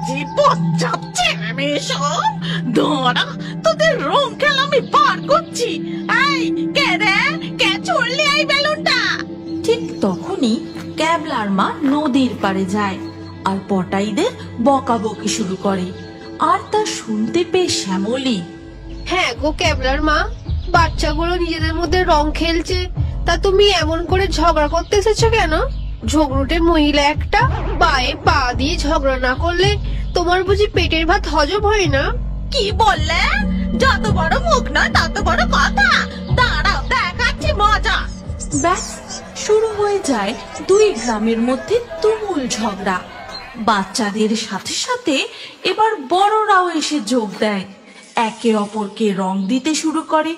বাজে বজ্জাত ছেলে মেয়ে সব, ধরা তোদের রং খেলা আমি পার করছি। এই কে রে, কে ছুড়লি এই বেলুনটা? ঠিক তখনই ক্যাবলার মা নদীর পাড়ে যায় আর পটাইদের বকাবকি শুরু করে। আর তা শুনতে পেয়ে শ্যামলী, হ্যাঁ গো ক্যাবলার মা, বাচ্চাগুলো নিজেদের মধ্যে রং খেলছে, তা তুমি এমন করে ঝগড়া করতে এসেছো কেন? ঝগড়ুটে মহিলা একটা, পায়ে পা দিয়ে ঝগড়া না করলে তোমার বুঝি পেটের ভাত হজম হয় না? কি বললে? যত বড় মুখ নয় তত বড় কথা। দাঁড়াও দেখাচ্ছি মজা। ব্যাস শুরু হয়ে যায় দুই গ্রামের মধ্যে তুমুল ঝগড়া। বাচ্চাদের সাথে সাথে এবার বড়রাও এসে যোগ দেয়। একে অপরকে রং দিতে শুরু করে,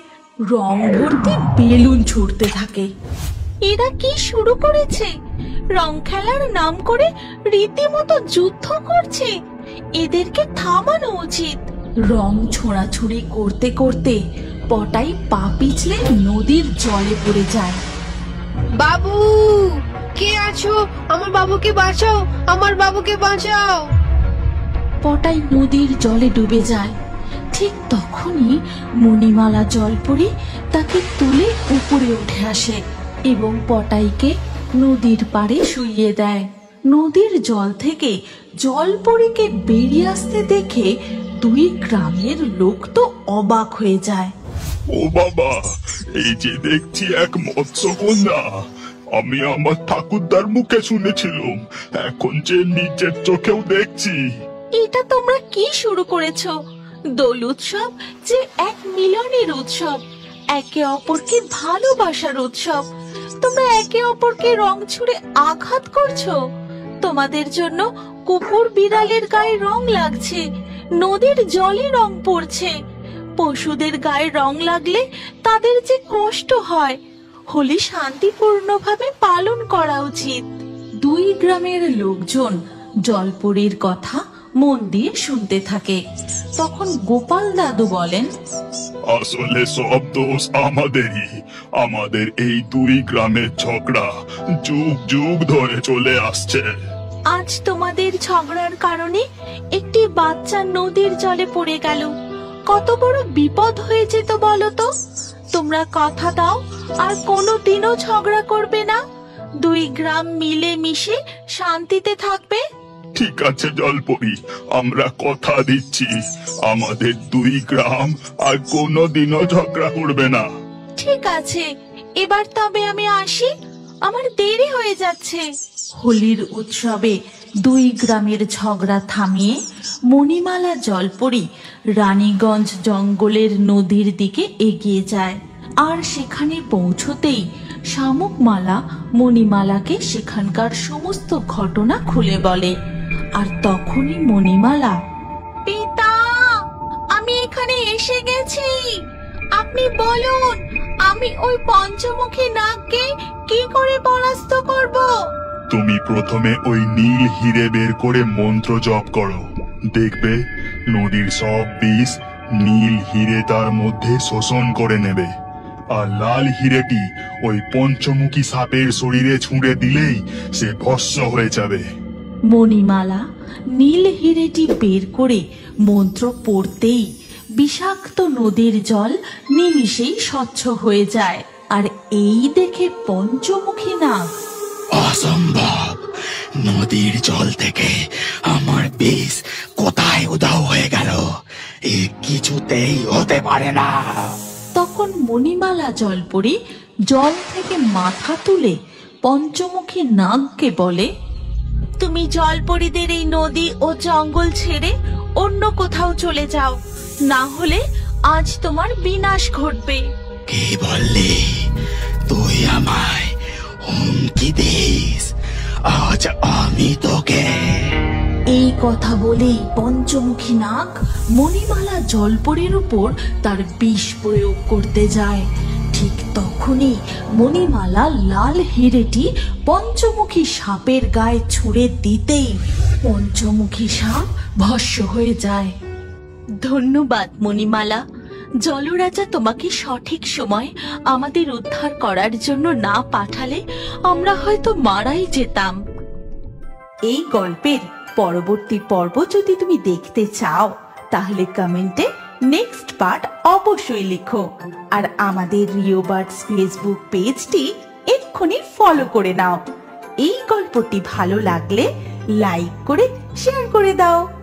রং ভর্তি বেলুন ছুড়তে থাকে। এরা কি শুরু করেছে? রং খেলার নাম করে রীতিমতো যুদ্ধ করছে। এদেরকে থামানো উচিত। রং ছোঁড়াছুড়ি করতে করতে পটাই পা পিছলে নদীর জলে পড়ে যায়। বাবু, কে আছো? আমার বাবুকে বাঁচাও, আমার বাবুকে বাঁচাও। পটাই নদীর জলে ডুবে যায়। ঠিক তখনই মণিমালা জলপরি তাকে তুলে উপরে উঠে আসে এবং পটাইকে নদীর পাড়ে শুইয়ে দেয়। নদীর জল থেকে জলপরীকে বেরিয়ে আসতে দেখে দুই গ্রামের লোক তো অবাক হয়ে যায়। ও বাবা, এই যে দেখছি এক মৎস্যকন্যা। আমি আমার ঠাকুরদার মুখে শুনেছিলাম, এখন যে নিজের চোখেও দেখছি। এটা তোমরা কি শুরু করেছো? দোল উৎসব যে এক মিলনের উৎসব, একে অপরকে ভালোবাসার উৎসব। তোমরা একে অপরকে রং ছুঁড়ে আঘাত করছো। তোমাদের জন্য কুকুর বিড়ালের গায়ে রং লাগছে, নদীর জলে রং পড়ছে। পশুদের গায়ে রং লাগলে তাদের যে কষ্ট হয়। হোলি শান্তিপূর্ণভাবে পালন করা উচিত। দুই গ্রামের লোকজন জলপরীর কথা মন দিয়ে শুনতে থাকে। তখন গোপাল দাদু বলেন, আসলে সব দোষ আমাদেরই। আমাদের এই দুই গ্রামের ঝগড়া যুগ যুগ ধরে চলে আসছে। আজ তোমাদের ঝগড়ার কারণে একটি বাচ্চা নদীর জলে পড়ে গেল। কত বড় বিপদ হয়ে যেত বলো তো? তোমরা কথা দাও আর কোনোদিনও ঝগড়া করবে না। দুই গ্রাম মিলে মিশে শান্তিতে থাকবে। ঠিক আছে জলপরি, আমরা কথা দিচ্ছি আমাদের দুই গ্রাম আর কোনোদিনও ঝগড়া করবে না। ঠিক আছে, এবার তবে আমি আসি, আমার দেরি হয়ে যাচ্ছে। হোলির উৎসবে দুই গ্রামের ঝগড়া থামিয়ে মণিমালা জলপরি রানীগঞ্জ জঙ্গলের নদীর দিকে এগিয়ে যায়। আর সেখানে পৌঁছতেই শামুকমালা মণিমালাকে সেখানকার সমস্ত ঘটনা খুলে বলে। আর তখনই মণিমালা, পিতা, আমি এখানে এসে গেছি। আপনি বলুন, আমি ওই পঞ্চমুখী নাগকে কি করে পরাস্ত করব? তুমি প্রথমে ওই নীল হিরে বের করে মন্ত্র জপ করো। দেখবে নদীর সব বিষ নীল হিরে তার মধ্যে শোষণ করে নেবে। আর লাল হিরেটি ওই পঞ্চমুখী সাপের শরীরে ছুঁড়ে দিলেই সে ভস্ম হয়ে যাবে। মণিমালা নীল হিরেটি বের করে মন্ত্র পড়তেই বিষাক্ত নদীর জল নিমিষেই স্বচ্ছ হয়ে যায়। আর এই দেখে পঞ্চমুখী নাগ, অসম্ভব! নদীর জল থেকে আমার বিষ কোথায় উধাও হয়ে গেল? এ কিছুতেই হতে পারে না। তখন মণিমালা জলপরি জল থেকে মাথা তুলে পঞ্চমুখী নাগকে বলে, তুমি জলপরীদের এই নদী ও জঙ্গল ছেড়ে অন্য কোথাও চলে যাও, না হলে আজ তোমার বিনাশ ঘটবে। কি বললি? তুই আমায় হুমকি দিস? আজ আমি তোকে। এই কথা বলেই পঞ্চমুখী নাগ মণিমালা জলপরীর উপর তার বিষ প্রয়োগ করতে যায়। ঠিক তখনই মণিমালা লাল হিরেটি পঞ্চমুখী সাপের গায়ে ছুঁড়ে দিতেই পঞ্চমুখী সাপ ভস্ম হয়ে যায়। ধন্যবাদ মণিমালা। জলরাজা তোমাকে সঠিক সময় আমাদের উদ্ধার করার জন্য না পাঠালে আমরা হয়তো মারাই যেতাম। এই গল্পের পরবর্তী পর্ব যদি তুমি দেখতে চাও তাহলে কমেন্টে নেক্সট পার্ট অবশ্যই লিখো। আর আমাদের রিও বার্ডস ফেসবুক পেজটি এক্ষুনি ফলো করে নাও। এই গল্পটি ভালো লাগলে লাইক করে শেয়ার করে দাও।